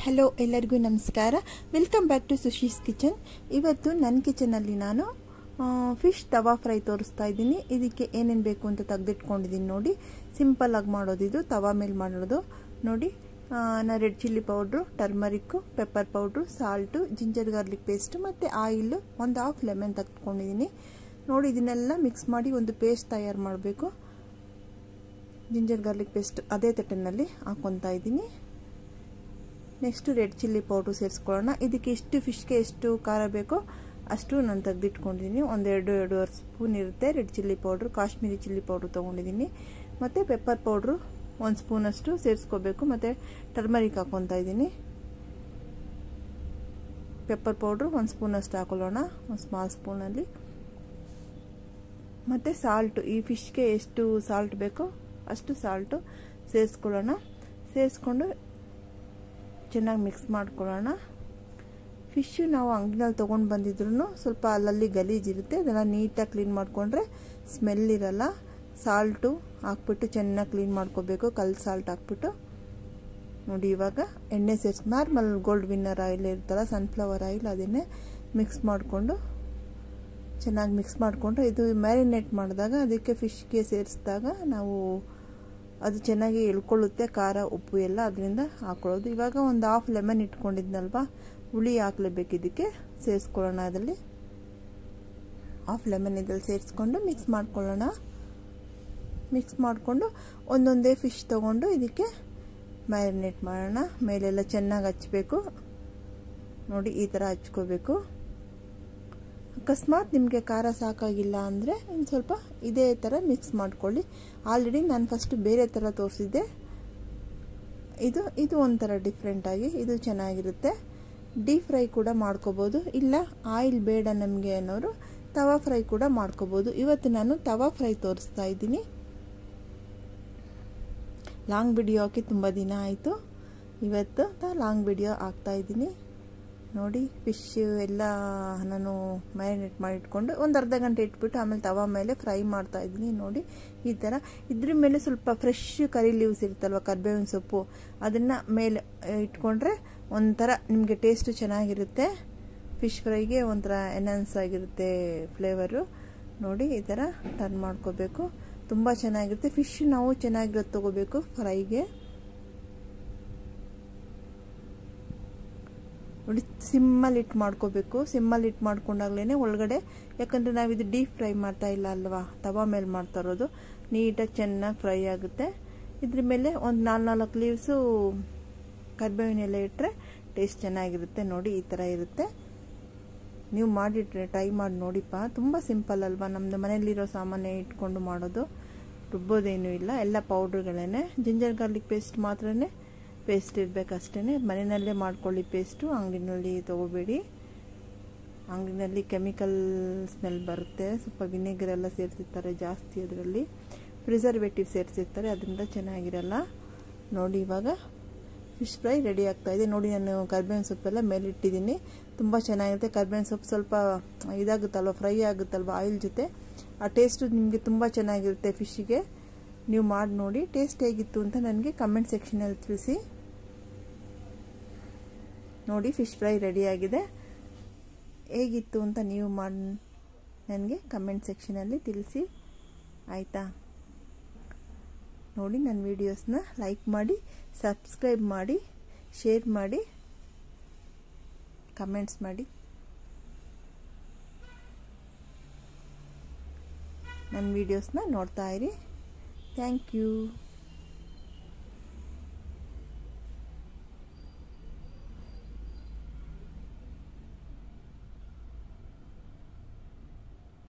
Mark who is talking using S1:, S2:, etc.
S1: Hello ಎಲ್ಲರಿಗೂ ನಮಸ್ಕಾರ. Welcome back to Sushi's kitchen. ಇವತ್ತು ನನ್ನ ಕಿಚನಲ್ಲಿ ನಾನು ಫಿಶ್ ತವಾ ಫ್ರೈ ತೋರಿಸ್ತಾ ಇದ್ದೀನಿ. ಇದಕ್ಕೆ ಏನೇನು ಬೇಕು ಅಂತ ತೆಗೆದಿಟ್ಕೊಂಡಿದ್ದೀನಿ ನೋಡಿ. ಸಿಂಪಲ್ ಆಗಿ ಮಾಡೋದು ಇದು, ತವಾ ಮೇಲೆ ಮಾಡೋದು ನೋಡಿ. ನಾನು red chilli powder, turmeric, pepper powder, salt, ginger garlic paste ಮತ್ತು ಆಯಿಲ್, ಒಂದು ಹಾಫ್ ಲೆಮನ್ ತೆಗೆದುಕೊಂಡಿದ್ದೀನಿ ನೋಡಿ. ಇದನ್ನೆಲ್ಲ ಮಿಕ್ಸ್ ಮಾಡಿ ಒಂದು ಪೇಸ್ಟ್ ತಯಾರು ಮಾಡಬೇಕು. ಜಿಂಜರ್ ಗಾರ್ಲಿಕ್ ಪೇಸ್ಟ್ ಅದೇ ತಟ್ಟೆನಲ್ಲಿ ಹಾಕ್ಕೊತಾ ಇದ್ದೀನಿ. ನೆಕ್ಸ್ಟ್ ರೆಡ್ ಚಿಲ್ಲಿ ಪೌಡ್ರು ಸೇರಿಸ್ಕೊಳ್ಳೋಣ. ಇದಕ್ಕೆ ಎಷ್ಟು ಫಿಶ್ಗೆ ಎಷ್ಟು ಖಾರ ಬೇಕೋ ಅಷ್ಟು ನಾನು ತೆಗೆದಿಟ್ಕೊಂಡಿದ್ದೀನಿ. ಎರಡೂವರೆ ಸ್ಪೂನ್ ಇರುತ್ತೆ red chilli powder. Kashmiri chilli powder ತೊಗೊಂಡಿದ್ದೀನಿ. ಮತ್ತು ಪೆಪ್ಪರ್ ಪೌಡ್ರು 1 ಸ್ಪೂನಷ್ಟು ಸೇರಿಸ್ಕೋಬೇಕು. ಮತ್ತು ಟರ್ಮರಿಕ್ ಹಾಕ್ಕೊತಾ ಇದ್ದೀನಿ. ಪೆಪ್ಪರ್ ಪೌಡ್ರು 1 ಸ್ಪೂನಷ್ಟು ಹಾಕೊಳ್ಳೋಣ, ಒಂದು ಸ್ಮಾಲ್ ಸ್ಪೂನಲ್ಲಿ. ಮತ್ತು ಸಾಲ್ಟು, ಈ ಫಿಶ್ಗೆ ಎಷ್ಟು ಸಾಲ್ಟ್ ಬೇಕೋ ಅಷ್ಟು ಸಾಲ್ಟು ಸೇರಿಸ್ಕೊಳ್ಳೋಣ. ಸೇರಿಸ್ಕೊಂಡು ಚೆನ್ನಾಗಿ ಮಿಕ್ಸ್ ಮಾಡ್ಕೊಳ್ಳೋಣ. ಫಿಶ್ಶು ನಾವು ಅಂಗಡಿನಲ್ಲಿ ತೊಗೊಂಡು ಬಂದಿದ್ರು ಸ್ವಲ್ಪ ಅಲ್ಲಲ್ಲಿ ಗಲೀಜಿರುತ್ತೆ, ಅದೆಲ್ಲ ನೀಟಾಗಿ ಕ್ಲೀನ್ ಮಾಡಿಕೊಂಡ್ರೆ ಸ್ಮೆಲ್ ಇರಲ್ಲ. ಸಾಲ್ಟು ಹಾಕ್ಬಿಟ್ಟು ಚೆನ್ನಾಗಿ ಕ್ಲೀನ್ ಮಾಡ್ಕೋಬೇಕು, ಕಲ್ಲು ಸಾಲ್ಟ್ ಹಾಕ್ಬಿಟ್ಟು ನೋಡಿ. ಇವಾಗ ಎಣ್ಣೆ ಸೇರಿಸಿ ನಾರ್ಮಲ್ ಗೋಲ್ಡ್ ವಿನ್ನರ್ ಆಯಿಲ್ ಇರುತ್ತಲ್ಲ, ಸನ್ಫ್ಲವರ್ ಆಯಿಲ್, ಅದನ್ನೇ ಮಿಕ್ಸ್ ಮಾಡಿಕೊಂಡು ಚೆನ್ನಾಗಿ ಮಿಕ್ಸ್ ಮಾಡಿಕೊಂಡ್ರೆ ಇದು ಮ್ಯಾರಿನೇಟ್ ಮಾಡಿದಾಗ ಅದಕ್ಕೆ ಫಿಶ್ಗೆ ಸೇರಿಸಿದಾಗ ನಾವು ಅದು ಚೆನ್ನಾಗಿ ಎಳ್ಕೊಳ್ಳುತ್ತೆ ಖಾರ ಉಪ್ಪು ಎಲ್ಲ, ಅದರಿಂದ ಹಾಕೊಳ್ಳೋದು. ಇವಾಗ ಒಂದು ಹಾಫ್ ಲೆಮನ್ ಇಟ್ಕೊಂಡಿದ್ನಲ್ವ, ಹುಳಿ ಹಾಕ್ಲೇಬೇಕು. ಇದಕ್ಕೆ ಸೇರಿಸ್ಕೊಳ್ಳೋಣ. ಅದರಲ್ಲಿ ಹಾಫ್ ಲೆಮನ್ ಇದ್ರಲ್ಲಿ ಸೇರಿಸ್ಕೊಂಡು ಮಿಕ್ಸ್ ಮಾಡ್ಕೊಳ್ಳೋಣ. ಮಿಕ್ಸ್ ಮಾಡಿಕೊಂಡು ಒಂದೊಂದೇ ಫಿಶ್ ತೊಗೊಂಡು ಇದಕ್ಕೆ ಮ್ಯಾರಿನೇಟ್ ಮಾಡೋಣ. ಮೇಲೆಲ್ಲ ಚೆನ್ನಾಗಿ ಹಚ್ಚಬೇಕು ನೋಡಿ, ಈ ಥರ ಹಚ್ಕೋಬೇಕು. ಅಕಸ್ಮಾತ್ ನಿಮಗೆ ಖಾರ ಸಾಕಾಗಿಲ್ಲ ಅಂದರೆ ಇನ್ನು ಸ್ವಲ್ಪ ಇದೇ ಥರ ಮಿಕ್ಸ್ ಮಾಡ್ಕೊಳ್ಳಿ. ಆಲ್ರೆಡಿ ನಾನು ಫಸ್ಟ್ ಬೇರೆ ಥರ ತೋರಿಸಿದ್ದೆ, ಇದು ಒಂಥರ ಡಿಫ್ರೆಂಟಾಗಿ ಇದು ಚೆನ್ನಾಗಿರುತ್ತೆ. ಡೀಪ್ ಫ್ರೈ ಕೂಡ ಮಾಡ್ಕೋಬೋದು, ಇಲ್ಲ ಆಯಿಲ್ ಬೇಡ ನಮಗೆ ಅನ್ನೋರು ತವಾ ಫ್ರೈ ಕೂಡ ಮಾಡ್ಕೋಬೋದು. ಇವತ್ತು ನಾನು ತವಾ ಫ್ರೈ ತೋರಿಸ್ತಾ ಇದ್ದೀನಿ. ಲಾಂಗ್ ವಿಡಿಯೋ ಹಾಕಿ ತುಂಬ ದಿನ ಆಯಿತು, ಇವತ್ತು ಲಾಂಗ್ ವಿಡಿಯೋ ಹಾಕ್ತಾಯಿದ್ದೀನಿ ನೋಡಿ. ಫಿಶ್ ಎಲ್ಲ ನಾನು ಮ್ಯಾರಿನೇಟ್ ಮಾಡಿ ಇಟ್ಕೊಂಡು ಒಂದು ಅರ್ಧ ಗಂಟೆ ಇಟ್ಬಿಟ್ಟು ಆಮೇಲೆ ತವಾ ಮೇಲೆ ಫ್ರೈ ಮಾಡ್ತಾ ಇದ್ದೀನಿ ನೋಡಿ. ಈ ಥರ ಇದ್ರ ಮೇಲೆ ಸ್ವಲ್ಪ ಫ್ರೆಶ್ ಕರಿ ಲೀವ್ಸ್ ಇರುತ್ತಲ್ವ, ಕರ್ಬೇವಿನ ಸೊಪ್ಪು, ಅದನ್ನು ಮೇಲೆ ಇಟ್ಕೊಂಡ್ರೆ ಒಂಥರ ನಿಮಗೆ ಟೇಸ್ಟು ಚೆನ್ನಾಗಿರುತ್ತೆ. ಫಿಶ್ ಫ್ರೈಗೆ ಒಂಥರ ಎನ್ಹಾನ್ಸ್ ಆಗಿರುತ್ತೆ ಫ್ಲೇವರು ನೋಡಿ. ಈ ಥರ ಟರ್ನ್ ಮಾಡ್ಕೋಬೇಕು, ತುಂಬ ಚೆನ್ನಾಗಿರುತ್ತೆ. ಫಿಶ್ ನಾವು ಚೆನ್ನಾಗಿರೋದು ತೊಗೋಬೇಕು ಫ್ರೈಗೆ ನೋಡಿ. ಸಿಮ್ಮಲ್ಲಿ ಇಟ್ಟು ಮಾಡ್ಕೋಬೇಕು. ಸಿಮ್ಮಲ್ಲಿ ಇಟ್ಟು ಮಾಡ್ಕೊಂಡಾಗ್ಲೇ ಒಳಗಡೆ, ಯಾಕಂದರೆ ನಾವಿದು ಡೀಪ್ ಫ್ರೈ ಮಾಡ್ತಾ ಇಲ್ಲ ಅಲ್ವಾ, ತವಾ ಮೇಲೆ ಮಾಡ್ತಾ ಇರೋದು, ನೀಟಾಗಿ ಚೆನ್ನಾಗಿ ಫ್ರೈ ಆಗುತ್ತೆ. ಇದ್ರ ಮೇಲೆ ಒಂದು 4 ಲೀವ್ಸು ಕರ್ಬೇವಿನ ಎಲೆ ಇಟ್ಟರೆ ಟೇಸ್ಟ್ ಚೆನ್ನಾಗಿರುತ್ತೆ ನೋಡಿ. ಈ ಥರ ಇರುತ್ತೆ. ನೀವು ಮಾಡಿ ಟ್ರೈ ಮಾಡಿ ನೋಡಿಪ್ಪ, ತುಂಬ ಸಿಂಪಲ್ ಅಲ್ವಾ. ನಮ್ಮದು ಮನೆಯಲ್ಲಿರೋ ಸಾಮಾನೇ ಇಟ್ಕೊಂಡು ಮಾಡೋದು, ರುಬ್ಬೋದೇನೂ ಇಲ್ಲ, ಎಲ್ಲ ಪೌಡ್ರ್ಗಳೇ. ಜಿಂಜರ್ ಗಾರ್ಲಿಕ್ ಪೇಸ್ಟ್ ಮಾತ್ರನೇ ಪೇಸ್ಟ್ ಇರಬೇಕಷ್ಟೇ. ಮನೆಯಲ್ಲೇ ಮಾಡ್ಕೊಳ್ಳಿ ಪೇಸ್ಟು, ಅಂಗಡಿನಲ್ಲಿ ತೊಗೋಬೇಡಿ. ಅಂಗಡಿನಲ್ಲಿ ಕೆಮಿಕಲ್ ಸ್ಮೆಲ್ ಬರುತ್ತೆ. ಸ್ವಲ್ಪ ವಿನೆಗರ್ ಎಲ್ಲ ಸೇರಿಸಿರ್ತಾರೆ ಜಾಸ್ತಿ, ಅದರಲ್ಲಿ ಪ್ರಿಸರ್ವೇಟಿವ್ ಸೇರಿಸಿರ್ತಾರೆ, ಅದರಿಂದ ಚೆನ್ನಾಗಿರಲ್ಲ ನೋಡಿ. ಇವಾಗ ಫಿಶ್ ಫ್ರೈ ರೆಡಿ ಆಗ್ತಾಯಿದೆ ನೋಡಿ. ನಾನು ಕರ್ಬೇವಿನ ಸೊಪ್ಪೆಲ್ಲ ಮೇಲಿಟ್ಟಿದ್ದೀನಿ, ತುಂಬ ಚೆನ್ನಾಗಿರುತ್ತೆ. ಕರ್ಬೇವಿನ ಸೊಪ್ಪು ಸ್ವಲ್ಪ ಇದಾಗುತ್ತಲ್ವ, ಫ್ರೈ ಆಗುತ್ತಲ್ವ ಆಯಿಲ್ ಜೊತೆ, ಆ ಟೇಸ್ಟು ನಿಮಗೆ ತುಂಬ ಚೆನ್ನಾಗಿರುತ್ತೆ ಫಿಶ್ಶಿಗೆ. ನೀವು ಮಾಡಿ ನೋಡಿ, ಟೇಸ್ಟ್ ಹೇಗಿತ್ತು ಅಂತ ನನಗೆ ಕಮೆಂಟ್ ಸೆಕ್ಷನಲ್ಲಿ ತಿಳಿಸಿ ನೋಡಿ. ಫಿಶ್ ಫ್ರೈ ರೆಡಿಯಾಗಿದೆ, ಹೇಗಿತ್ತು ಅಂತ ನೀವು ಮಾಡಿ ನನಗೆ ಕಮೆಂಟ್ ಸೆಕ್ಷನಲ್ಲಿ ತಿಳಿಸಿ ಆಯಿತಾ ನೋಡಿ. ನನ್ನ ವೀಡಿಯೋಸ್ನ ಲೈಕ್ ಮಾಡಿ, ಸಬ್ಸ್ಕ್ರೈಬ್ ಮಾಡಿ, ಶೇರ್ ಮಾಡಿ, ಕಮೆಂಟ್ಸ್ ಮಾಡಿ. ನನ್ನ ವೀಡಿಯೋಸ್ನ ನೋಡ್ತಾ ಇರಿ. Thank you.